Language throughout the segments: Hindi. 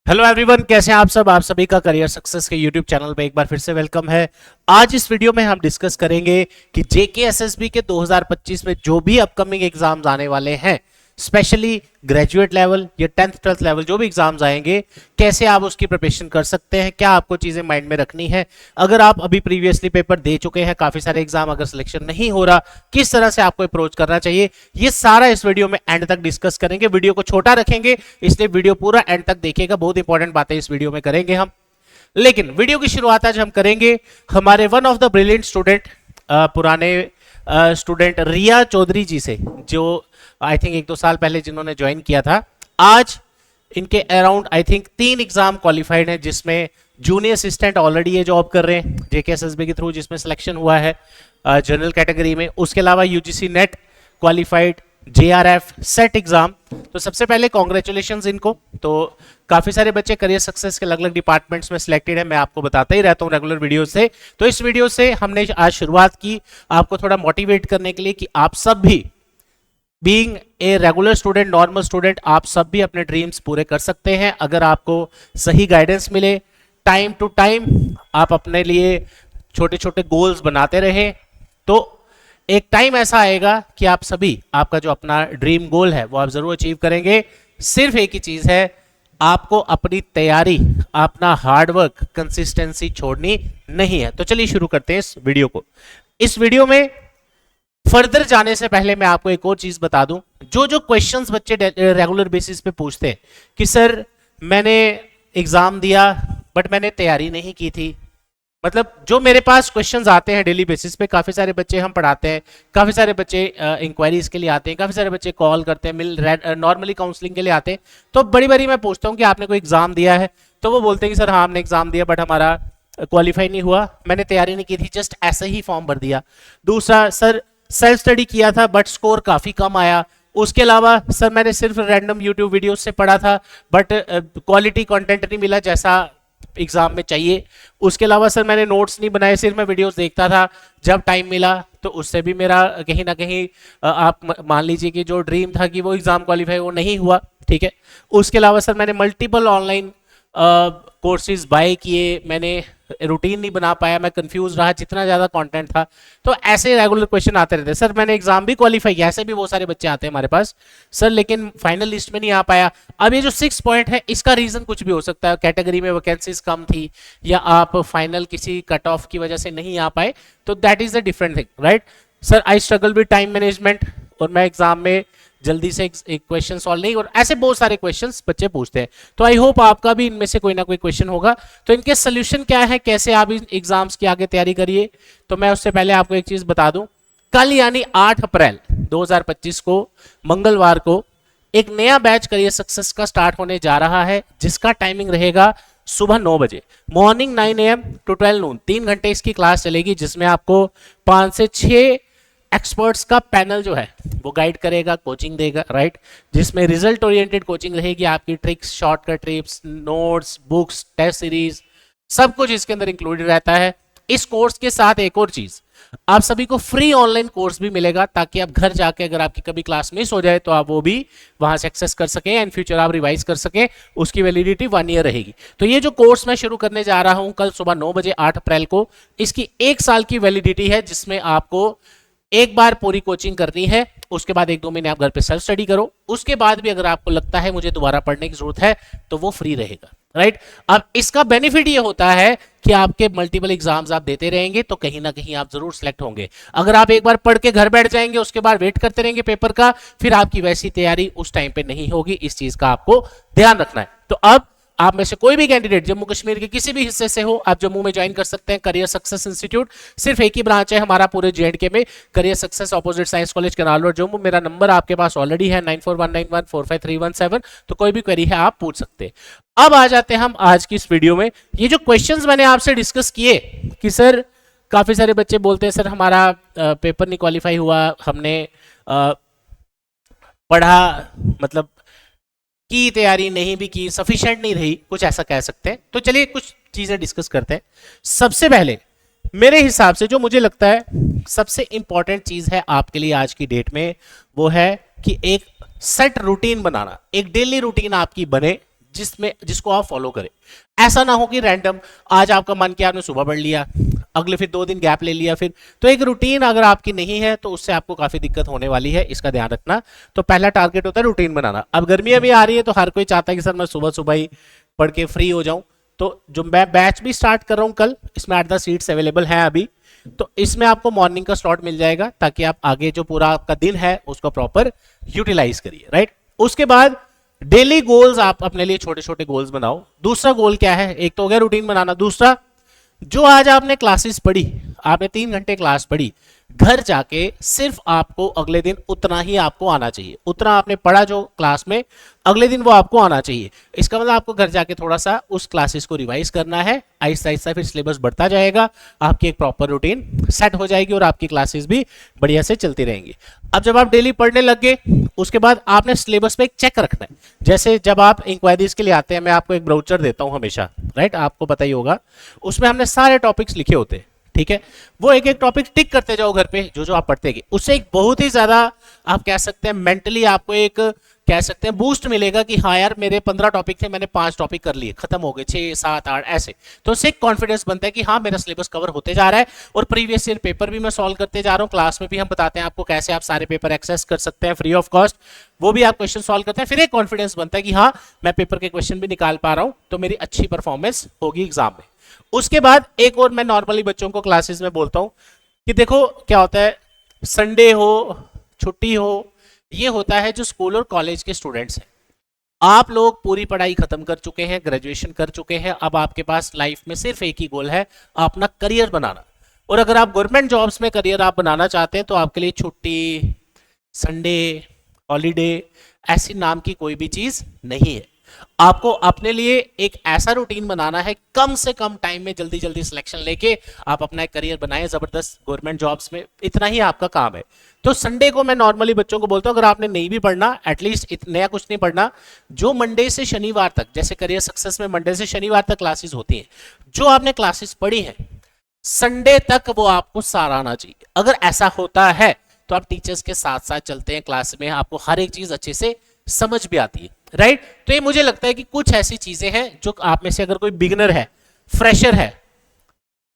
हेलो एवरीवन, कैसे हैं आप सब। आप सभी का करियर सक्सेस के यूट्यूब चैनल पे एक बार फिर से वेलकम है। आज इस वीडियो में हम डिस्कस करेंगे कि जेके एसएसबी के 2025 में जो भी अपकमिंग एग्जाम्स आने वाले हैं, स्पेशली ग्रेजुएट लेवल या 10th 12th लेवल जो भी एग्जाम्स आएंगे, कैसे आप उसकी प्रिपरेशन कर सकते हैं, क्या आपको चीजें माइंड में रखनी है। अगर आप अभी प्रीवियसली पेपर दे चुके हैं, काफी सारे एग्जाम, अगर सिलेक्शन नहीं हो रहा, किस तरह से आपको अप्रोच करना चाहिए, ये सारा इस वीडियो में एंड तक डिस्कस करेंगे। वीडियो को छोटा रखेंगे, इसलिए वीडियो पूरा एंड तक देखिएगा। बहुत इंपॉर्टेंट बातें इस वीडियो में करेंगे हम। लेकिन वीडियो की शुरुआत आज हम करेंगे हमारे one of the brilliant student, पुराने स्टूडेंट रिया चौधरी जी से, जो आई थिंक 1-2 साल पहले जिन्होंने ज्वाइन किया था। आज इनके around I think 3 exam qualified हैं, जिसमें जूनियर असिस्टेंट ऑलरेडी ये जॉब कर रहे हैं जेकेएसएसबी के थ्रू, जिसमें सिलेक्शन हुआ है जनरल कैटेगरी में। उसके अलावा UGC net qualified, JRF set exam. तो सबसे पहले कॉन्ग्रेचुलेशंस इनको। तो काफी सारे बच्चे करियर सक्सेस के अलग अलग डिपार्टमेंट्स में सिलेक्टेड है, मैं आपको बताता ही रहता हूँ रेगुलर वीडियो से। तो इस वीडियो से हमने आज शुरुआत की आपको थोड़ा मोटिवेट करने के लिए कि आप सब भी being a regular student, normal student, आप सब भी अपने ड्रीम्स पूरे कर सकते हैं अगर आपको सही गाइडेंस मिले। टाइम टू टाइम आप अपने लिए छोटे छोटे गोल्स बनाते रहें, तो एक टाइम ऐसा आएगा कि आप सभी, आपका जो अपना ड्रीम गोल है वो आप जरूर अचीव करेंगे। सिर्फ एक ही चीज है, आपको अपनी तैयारी, अपना हार्डवर्क, कंसिस्टेंसी छोड़नी नहीं है। तो चलिए शुरू करते हैं इस वीडियो को। इस वीडियो में फर्दर जाने से पहले मैं आपको एक और चीज बता दूं, जो जो क्वेश्चंस बच्चे रेगुलर बेसिस पे पूछते हैं कि सर मैंने एग्जाम दिया बट मैंने तैयारी नहीं की थी। मतलब जो मेरे पास क्वेश्चंस आते हैं डेली बेसिस पे, काफी सारे बच्चे हम पढ़ाते हैं, काफी सारे बच्चे इंक्वायरीज के लिए आते हैं, काफी सारे बच्चे कॉल करते हैं, नॉर्मली काउंसलिंग के लिए आते हैं। तो बड़ी बारी मैं पूछता हूँ कि आपने कोई एग्जाम दिया है, तो वो बोलते हैं कि सर हाँ हमने एग्जाम दिया बट हमारा क्वालिफाई नहीं हुआ, मैंने तैयारी नहीं की थी, जस्ट ऐसे ही फॉर्म भर दिया। दूसरा, सर सेल्फ स्टडी किया था बट स्कोर काफी कम आया। उसके अलावा सर मैंने सिर्फ रैंडम यूट्यूब वीडियो से पढ़ा था बट क्वालिटी कंटेंट नहीं मिला जैसा एग्जाम में चाहिए। उसके अलावा सर मैंने नोट्स नहीं बनाए, सिर्फ मैं वीडियोस देखता था, जब टाइम मिला तो उससे भी मेरा कहीं ना कहीं आप मान लीजिए कि जो ड्रीम था कि वो एग्जाम क्वालिफाई वो नहीं हुआ। ठीक है। उसके अलावा सर मैंने मल्टीपल ऑनलाइन कोर्सेज बाय किए, मैंने रूटीन नहीं बना पाया, मैं कंफ्यूज रहा, जितना ज्यादा कंटेंट था। तो ऐसे रेगुलर क्वेश्चन आते रहते, सर मैंने एग्जाम भी क्वालिफाई किया, ऐसे भी बहुत सारे बच्चे आते हैं हमारे पास, सर लेकिन फाइनल लिस्ट में नहीं आ पाया। अब ये जो 6 पॉइंट है, इसका रीजन कुछ भी हो सकता है, कैटेगरी में वैकेंसीज कम थी, या आप फाइनल किसी कट ऑफ की वजह से नहीं आ पाए, तो that is the different thing, right. Sir I struggle with time management, और मैं एग्जाम में जल्दी से एक क्वेश्चन सॉल्व नहीं, और ऐसे बहुत सारे क्वेश्चंस बच्चे पूछते हैं। तो आई होप आपका भी इनमें से कोई ना कोई क्वेश्चन होगा। तो इनके सोल्यूशन क्या है, कैसे आप इन एग्जाम्स की आगे तैयारी करिए, तो मैं उससे पहले आपको एक चीज बता दूं। कल यानी 8 अप्रैल 2025 को, मंगलवार को, एक नया बैच करियर सक्सेस का स्टार्ट होने जा रहा है, जिसका टाइमिंग रहेगा सुबह 9 बजे, मॉर्निंग 9 AM टू 12 नून। 3 घंटे इसकी क्लास चलेगी, जिसमें आपको 5 से 6 एक्सपर्ट्स का पैनल जो है वो गाइड करेगा, कोचिंग देगा, राइट। जिसमें रिजल्ट ओरिएंटेड कोचिंग रहेगी, आपकी tricks, shortcut tips, notes, books, test series, सब कुछ इसके अंदर इंक्लूडेड रहता है। इस कोर्स के साथ एक और चीज, आप सभी को फ्री ऑनलाइन कोर्स भी मिलेगा, ताकि आप घर जाके अगर आपकी कभी क्लास मिस हो जाए तो आप वो भी वहां से एक्सेस कर सकें, एंड फ्यूचर आप रिवाइज कर सकें। उसकी वैलिडिटी 1 ईयर रहेगी। तो ये जो कोर्स मैं शुरू करने जा रहा हूं कल सुबह 9 बजे 8 अप्रैल को, इसकी 1 साल की वैलिडिटी है, जिसमें आपको एक बार पूरी कोचिंग करनी है, उसके बाद 1-2 महीने आप घर पे सेल्फ स्टडी करो, उसके बाद भी अगर आपको लगता है मुझे दोबारा पढ़ने की जरूरत है तो वो फ्री रहेगा, राइट। अब इसका बेनिफिट ये होता है कि आपके मल्टीपल एग्जाम्स आप देते रहेंगे तो कहीं ना कहीं आप जरूर सिलेक्ट होंगे। अगर आप एक बार पढ़ के घर बैठ जाएंगे, उसके बाद वेट करते रहेंगे पेपर का, फिर आपकी वैसी तैयारी उस टाइम पे नहीं होगी। इस चीज का आपको ध्यान रखना है। तो अब आप में से कोई भी कैंडिडेट जम्मू कश्मीर के किसी भी हिस्से से हो, आप जम्मू में ज्वाइन कर सकते हैं करियर सक्सेस इंस्टीट्यूट। सिर्फ एक ही ब्रांच है हमारा पूरे जेएंडके में, career success, opposite science college canal road Jammu. मेरा नंबर आपके पास ऑलरेडी है 9419145317। तो कोई भी क्वेरी है आप पूछ सकते हैं। अब आ जाते हैं हम आज की इस वीडियो में। ये जो क्वेश्चंस मैंने आपसे डिस्कस किए कि सर काफी सारे बच्चे बोलते हैं सर हमारा पेपर नहीं क्वालिफाई हुआ, हमने पढ़ा, मतलब की तैयारी नहीं भी की, सफिशिएंट नहीं रही, कुछ ऐसा कह सकते हैं। तो चलिए कुछ चीजें डिस्कस करते हैं। सबसे पहले मेरे हिसाब से जो मुझे लगता है सबसे इंपॉर्टेंट चीज है आपके लिए आज की डेट में, वो है कि एक सेट रूटीन बनाना, एक डेली रूटीन आपकी बने, जिसको आप फॉलो करें। ऐसा ना हो कि रैंडम आज आपका मन किया आपने सुबह पढ़ लिया, अगले फिर 2 दिन गैप ले लिया, फिर तो एक रूटीन अगर आपकी नहीं है तो उससे आपको काफी दिक्कत होने वाली है, इसका ध्यान रखना। तो पहला टारगेट होता है रूटीन बनाना। अब गर्मियां भी आ रही है तो हर कोई चाहता है कि सर मैं सुबह सुबह ही पढ़ के फ्री हो जाऊं। तो जो मैं बैच भी स्टार्ट कर रहा हूं कल, इसमें 8-10 सीट्स अवेलेबल हैं अभी, तो इसमें आपको मॉर्निंग का स्लॉट मिल जाएगा ताकि आप आगे जो पूरा आपका दिन है उसको प्रॉपर यूटिलाइज करिए, राइट। उसके बाद डेली गोल्स आप अपने लिए छोटे छोटे गोल्स बनाओ। दूसरा गोल क्या है, एक तो हो गया रूटीन बनाना, दूसरा जो आज आपने क्लासेस पढ़ी, आपने 3 घंटे क्लास पढ़ी, घर जाके सिर्फ आपको अगले दिन उतना ही आपको आना चाहिए, उतना आपने पढ़ा जो क्लास में, अगले दिन वो आपको आना चाहिए। इसका मतलब आपको घर जाके थोड़ा सा उस क्लासेस को रिवाइज करना है, आहिस्ता आहिस्ता फिर सिलेबस बढ़ता जाएगा, आपकी एक प्रॉपर रूटीन सेट हो जाएगी और आपकी क्लासेस भी बढ़िया से चलती रहेंगी। अब जब आप डेली पढ़ने लग गए, उसके बाद आपने सिलेबस पे एक चेक रखना है। जैसे जब आप इंक्वायरीज के लिए आते हैं, मैं आपको एक ब्राउचर देता हूं हमेशा, राइट, आपको पता ही होगा, उसमें हमने सारे टॉपिक्स लिखे होते हैं, ठीक है। वो एक एक टॉपिक टिक करते जाओ घर पे, जो जो आप पढ़ते गए, उससे एक बहुत ही ज्यादा आप कह सकते हैं मेंटली आपको एक कह सकते हैं बूस्ट मिलेगा कि हाँ यार मेरे 15 टॉपिक थे, मैंने 5 टॉपिक कर लिए, खत्म हो गए, 6 7 8 ऐसे। तो उससे एक कॉन्फिडेंस बनता है कि हाँ मेरा सिलेबस कवर होते जा रहा है और प्रीवियस ईयर पेपर भी मैं सॉल्व करते जा रहा हूँ। क्लास में भी हम बताते हैं आपको कैसे आप सारे पेपर एक्सेस कर सकते हैं फ्री ऑफ कॉस्ट, वो भी आप क्वेश्चन सॉल्व करते हैं। फिर एक कॉन्फिडेंस बनता है कि हाँ मैं पेपर के क्वेश्चन भी निकाल पा रहा हूँ, तो मेरी अच्छी परफॉर्मेंस होगी एग्जाम में। उसके बाद एक और मैं नॉर्मली बच्चों को क्लासेस में बोलता हूं कि देखो क्या होता है, संडे हो छुट्टी हो, ये होता है जो स्कूल और कॉलेज के स्टूडेंट्स हैं, आप लोग पूरी पढ़ाई खत्म कर चुके हैं, ग्रेजुएशन कर चुके हैं, अब आपके पास लाइफ में सिर्फ एक ही गोल है, अपना करियर बनाना। और अगर आप गवर्नमेंट जॉब्स में करियर आप बनाना चाहते हैं तो आपके लिए छुट्टी, संडे, हॉलीडे ऐसी नाम की कोई भी चीज नहीं है। आपको अपने लिए एक ऐसा रूटीन बनाना है, कम से कम टाइम में जल्दी जल्दी सिलेक्शन लेके आप अपना एक करियर बनाएं जबरदस्त गवर्नमेंट जॉब्स में, इतना ही आपका काम है। तो संडे को मैं नॉर्मली बच्चों को बोलता हूं अगर आपने नहीं भी पढ़ना, एटलीस्ट नया कुछ नहीं पढ़ना, जो मंडे से शनिवार तक, जैसे करियर सक्सेस में मंडे से शनिवार तक क्लासेस होती हैं, जो आपने क्लासेस पढ़ी है संडे तक वो आपको सारा आना चाहिए। अगर ऐसा होता है तो आप टीचर्स के साथ साथ चलते हैं क्लास में, आपको हर एक चीज अच्छे से समझ भी आती है, राइट। तो ये मुझे लगता है कि कुछ ऐसी चीजें हैं जो आप में से अगर कोई बिगिनर है, फ्रेशर है,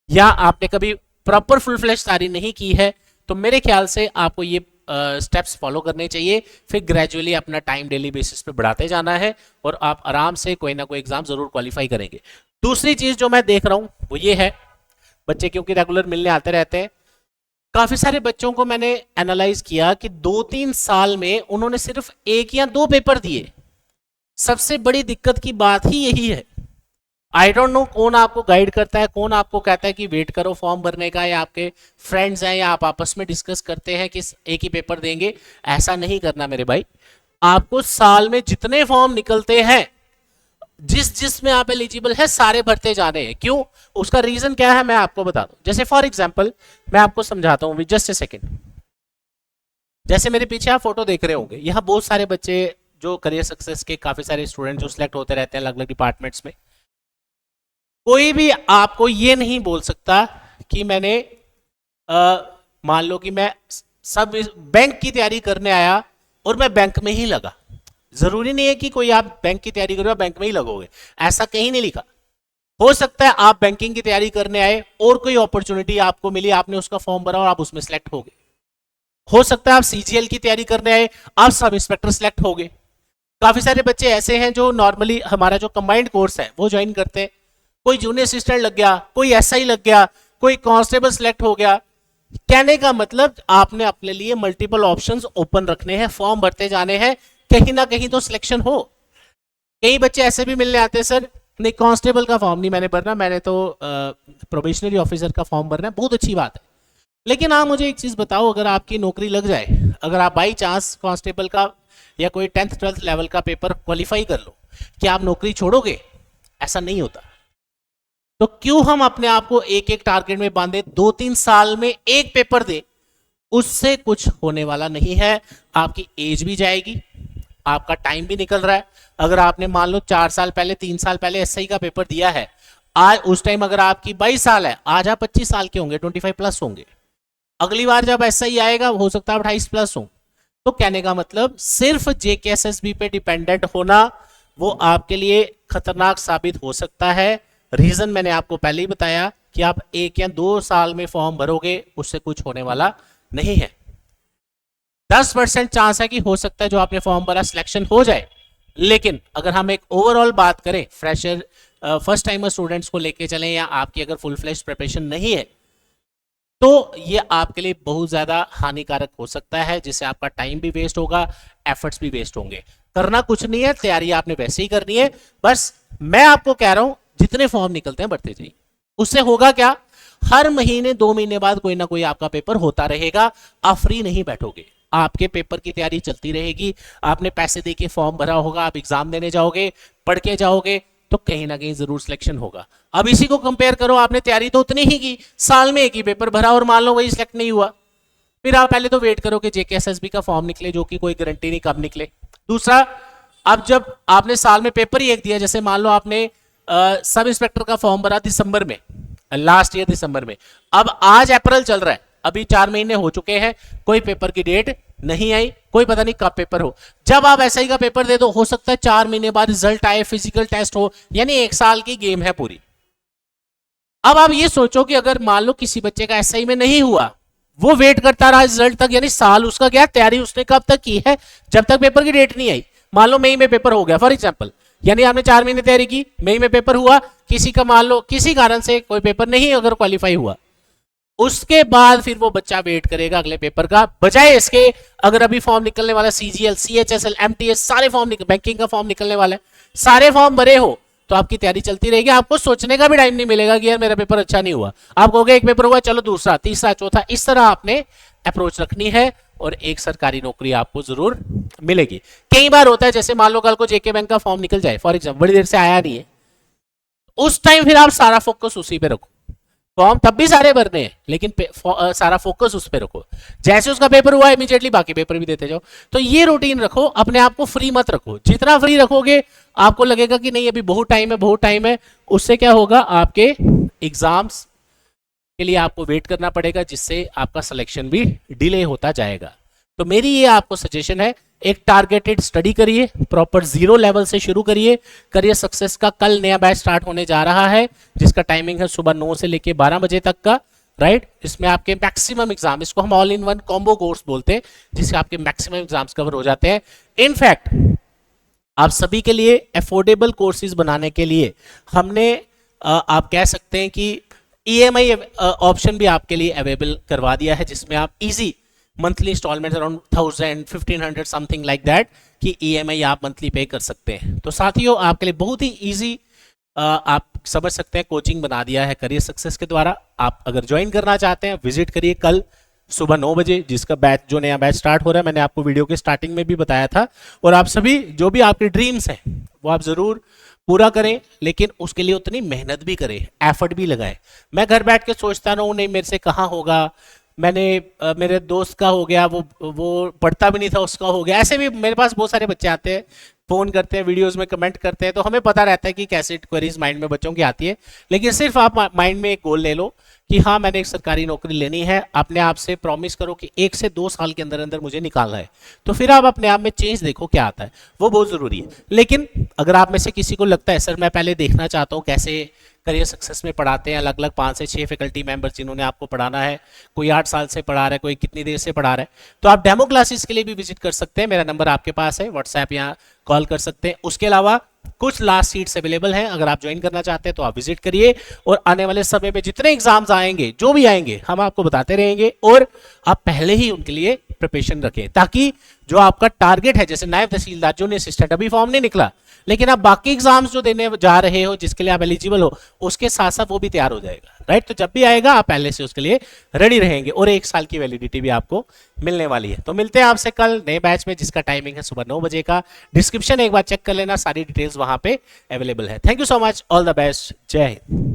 या आपने कभी प्रॉपर फुल फ्लैश तैयारी नहीं की है, तो मेरे ख्याल से आपको ये स्टेप्स फॉलो करने चाहिए। फिर ग्रेजुअली अपना टाइम डेली बेसिस पे बढ़ाते जाना है और आप आराम से कोई ना कोई एग्जाम जरूर क्वालिफाई करेंगे। दूसरी चीज जो मैं देख रहा हूं वो ये है, बच्चे क्योंकि रेगुलर मिलने आते रहते हैं, काफी सारे बच्चों को मैंने एनालाइज किया कि 2-3 साल में उन्होंने सिर्फ 1 या 2 पेपर दिए। सबसे बड़ी दिक्कत की बात ही यही है। आई डोंट नो कौन आपको गाइड करता है, कौन आपको कहता है कि वेट करो फॉर्म भरने का, या आपके फ्रेंड्स हैं या आप आपस में डिस्कस करते हैं कि एक ही पेपर देंगे। ऐसा नहीं करना मेरे भाई, आपको साल में जितने फॉर्म निकलते हैं, जिस में आप एलिजिबल है सारे भरते जाने हैं। क्यों, उसका रीजन क्या है मैं आपको बता दूं। जैसे फॉर एग्जांपल मैं आपको समझाता हूं, जस्ट ए सेकंड। जैसे मेरे पीछे आप फोटो देख रहे होंगे, यहाँ बहुत सारे बच्चे जो करियर सक्सेस के काफी सारे स्टूडेंट जो सिलेक्ट होते रहते हैं अलग अलग डिपार्टमेंट्स में। कोई भी आपको ये नहीं बोल सकता कि मैंने मान लो कि मैं सब बैंक की तैयारी करने आया और मैं बैंक में ही लगा। जरूरी नहीं है कि कोई आप बैंक की तैयारी करो बैंक में ही लगोगे, ऐसा कहीं नहीं लिखा। हो सकता है आप बैंकिंग की तैयारी करने आए और कोई अपॉर्चुनिटी आपको मिली, आपने उसका फॉर्म भरा और आप उसमें सिलेक्ट हो गए। हो सकता है आप सीजीएल की तैयारी करने आए, आप सब इंस्पेक्टर सिलेक्ट हो गए। काफी सारे बच्चे ऐसे हैं जो नॉर्मली हमारा जो कंबाइंड कोर्स है वो ज्वाइन करते हैं, कोई जूनियर असिस्टेंट लग गया, कोई एसआई लग गया, कोई कांस्टेबल सिलेक्ट हो गया। कहने का मतलब आपने अपने लिए मल्टीपल ऑप्शंस ओपन रखने हैं, फॉर्म भरते जाने हैं, कहीं ना कहीं तो सिलेक्शन हो। कई बच्चे ऐसे भी मिलने आते हैं, सर नहीं कांस्टेबल का फॉर्म नहीं मैंने भरना, मैंने तो प्रोबेशनरी ऑफिसर का फॉर्म भरना है। बहुत अच्छी बात है, लेकिन आप मुझे एक चीज बताओ, अगर आपकी नौकरी लग जाए, अगर आप बाई चांस कांस्टेबल का या कोई 10th 12th लेवल का पेपर क्वालिफाई कर लो, क्या आप नौकरी छोड़ोगे? ऐसा नहीं होता। तो क्यों हम अपने आप को एक एक टारगेट में बांधे, 2-3 साल में एक पेपर दे, उससे कुछ होने वाला नहीं है। आपकी एज भी जाएगी, आपका टाइम भी निकल रहा है। अगर आपने मान लो 4 साल पहले 3 साल पहले एसआई का पेपर दिया है, आज उस टाइम अगर आपकी 22 साल है, आज आप 25 साल के होंगे, 25 प्लस होंगे। अगली बार जब एसआई आएगा हो सकता है 28 प्लस हो। तो कहने का मतलब सिर्फ जेकेएसएसबी पे डिपेंडेंट होना वो आपके लिए खतरनाक साबित हो सकता है। रीजन मैंने आपको पहले ही बताया कि आप 1 या 2 साल में फॉर्म भरोगे, उससे कुछ होने वाला नहीं है। 10% चांस है कि हो सकता है जो आपने फॉर्म भरा सिलेक्शन हो जाए, लेकिन अगर हम एक ओवरऑल बात करें फ्रेशर फर्स्ट टाइमर स्टूडेंट्स को लेके चलें, या आपकी अगर फुल फ्लेश प्रिपरेशन नहीं है, तो ये आपके लिए बहुत ज्यादा हानिकारक हो सकता है, जिससे आपका टाइम भी वेस्ट होगा, एफर्ट्स भी वेस्ट होंगे। करना कुछ नहीं है, तैयारी आपने वैसे ही करनी है। बस मैं आपको कह रहा हूं जितने फॉर्म निकलते हैं बढ़ते जाइए। उससे होगा क्या, हर महीने 2 महीने बाद कोई ना कोई आपका पेपर होता रहेगा, आप फ्री नहीं बैठोगे, आपके पेपर की तैयारी चलती रहेगी। आपने पैसे देके फॉर्म भरा होगा, आप एग्जाम देने जाओगे, पढ़ के जाओगे, तो कहीं ना कहीं जरूर सिलेक्शन होगा। अब इसी को कंपेयर करो, आपने तैयारी तो उतनी ही की, साल में एक ही पेपर भरा और मान लो वही सिलेक्ट नहीं हुआ, फिर आप पहले तो वेट करो कि जेकेएसएसबी का फॉर्म निकले, जो कि कोई गारंटी नहीं कब निकले। दूसरा, अब जब आपने साल में पेपर ही एक दिया, जैसे मान लो आपने सब इंस्पेक्टर का फॉर्म भरा दिसंबर में, लास्ट ईयर दिसंबर में, अब आज अप्रैल चल रहा है, अभी 4 महीने हो चुके हैं, कोई पेपर की डेट नहीं आई, कोई पता नहीं कब पेपर हो। जब आप एसआई का पेपर दे दो, हो सकता है 4 महीने बाद रिजल्ट आए, फिजिकल टेस्ट हो, यानी 1 साल की गेम है पूरी। अब आप ये सोचो कि अगर मान लो किसी बच्चे का एसआई में नहीं हुआ, वो वेट करता रहा रिजल्ट तक, यानी साल उसका गया, तैयारी उसने कब तक की है, जब तक पेपर की डेट नहीं आई। मान लो मई में पेपर हो गया फॉर एग्जाम्पल, यानी आपने 4 महीने तैयारी की, मई में पेपर हुआ, किसी का मान लो किसी कारण से कोई पेपर नहीं अगर क्वालिफाई हुआ, उसके बाद फिर वो बच्चा वेट करेगा अगले पेपर का, बजाय इसके अगर अभी फॉर्म निकलने वाला सीजीएल, सीएचएसएल, एमटीएस, सारे फॉर्म बैंकिंग का फॉर्म निकलने वाला है, सारे फॉर्म भरे हो, तो आपकी तैयारी चलती रहेगी, आपको सोचने का भी टाइम नहीं मिलेगा कि यार मेरा पेपर अच्छा नहीं हुआ। आप कहोगे एक पेपर हुआ, चलो दूसरा, तीसरा, चौथा, इस तरह आपने अप्रोच रखनी है और एक सरकारी नौकरी आपको जरूर मिलेगी। कई बार होता है, जैसे मान लो कल को जेके बैंक का फॉर्म निकल जाए फॉर एग्जाम्पल, बड़ी देर से आया नहीं है, उस टाइम फिर आप सारा फोकस उसी पे रखो। फॉर्म तब भी सारे भरने हैं, लेकिन सारा फोकस उस पर रखो। जैसे उसका पेपर हुआ इमीडिएटली बाकी पेपर भी देते जाओ। तो ये रूटीन रखो, अपने आप को फ्री मत रखो। जितना फ्री रखोगे आपको लगेगा कि नहीं अभी बहुत टाइम है, बहुत टाइम है, उससे क्या होगा, आपके एग्जाम्स के लिए आपको वेट करना पड़ेगा, जिससे आपका सिलेक्शन भी डिले होता जाएगा। तो मेरी ये आपको सजेशन है, एक टारगेटेड स्टडी करिए, प्रॉपर 0 लेवल से शुरू करिए। करियर सक्सेस का कल नया बैच स्टार्ट होने जा रहा है, जिसका टाइमिंग है सुबह 9 से लेके 12 बजे तक का, राइट। इसमें आपके मैक्सिमम एग्जाम, इसको हम all in one combo course बोलते हैं, जिससे आपके मैक्सिमम एग्जाम्स कवर हो जाते हैं। इनफैक्ट आप सभी के लिए अफोर्डेबल कोर्सेज बनाने के लिए हमने आप कह सकते हैं कि ईएमआई ऑप्शन भी आपके लिए अवेलेबल करवा दिया है, जिसमें आप easy monthly installment around 1000, 1500 something like that कि ईएमआई आप मंथली पे कर सकते हैं। तो साथियों, आपके लिए बहुत ही इजी आप समझ सकते हैं कोचिंग बना दिया है करियर सक्सेस के द्वारा। आप अगर ज्वाइन करना चाहते हैं, विजिट करिए कल सुबह 9 बजे, जिसका बैच, जो नया बैच स्टार्ट हो रहा है, मैंने आपको वीडियो के स्टार्टिंग में भी बताया था। और आप सभी जो भी आपके ड्रीम्स हैं वो आप जरूर पूरा करें, लेकिन उसके लिए उतनी मेहनत भी करें, एफर्ट भी लगाएं। मैं घर बैठ के सोचता रहूं नहीं मेरे से कहाँ होगा, मैंने मेरे दोस्त का हो गया, वो पढ़ता भी नहीं था उसका हो गया। ऐसे भी मेरे पास बहुत सारे बच्चे आते हैं, फोन करते हैं, वीडियोस में कमेंट करते हैं, तो हमें पता रहता है कि कैसे क्वेरीज माइंड में बच्चों की आती है। लेकिन सिर्फ आप माइंड में एक गोल ले लो कि हाँ मैंने एक सरकारी नौकरी लेनी है, अपने आप से प्रॉमिस करो कि 1 से 2 साल के अंदर अंदर मुझे निकालना है, तो फिर आप अपने आप में चेंज देखो क्या आता है, वो बहुत जरूरी है। लेकिन अगर आप में से किसी को लगता है सर मैं पहले देखना चाहता हूँ कैसे करियर सक्सेस में पढ़ाते हैं, अलग अलग 5 से 6 फैकल्टी मेंबर्स जिन्होंने आपको पढ़ाना है, कोई 8 साल से पढ़ा रहा है, कोई कितनी देर से पढ़ा रहा है, तो आप डेमो क्लासेस के लिए भी विजिट कर सकते हैं। मेरा नंबर आपके पास है, व्हाट्सएप या कॉल कर सकते हैं। उसके अलावा कुछ लास्ट सीट्स अवेलेबल हैं, अगर आप ज्वाइन करना चाहते हैं तो आप विजिट करिए। और आने वाले समय में जितने एग्जाम्स आएंगे, जो भी आएंगे, हम आपको बताते रहेंगे, और आप पहले ही उनके लिए प्रिपरेशन रखें, ताकि जो आपका टारगेट है, जैसे नायब तहसीलदार, जूनियर असिस्टेंट, अभी फॉर्म नहीं निकला, लेकिन आप बाकी एग्जाम्स जो देने जा रहे हो, जिसके लिए आप एलिजिबल हो, उसके साथ साथ वो भी तैयार हो जाएगा, राइट। तो जब भी आएगा आप पहले से उसके लिए रेडी रहेंगे, और 1 साल की वैलिडिटी भी आपको मिलने वाली है। तो मिलते हैं आपसे कल नए बैच में, जिसका टाइमिंग है सुबह 9 बजे का। डिस्क्रिप्शन एक बार चेक कर लेना, सारी डिटेल्स वहां पे अवेलेबल है। Thank you so much, all the best, जय हिंद।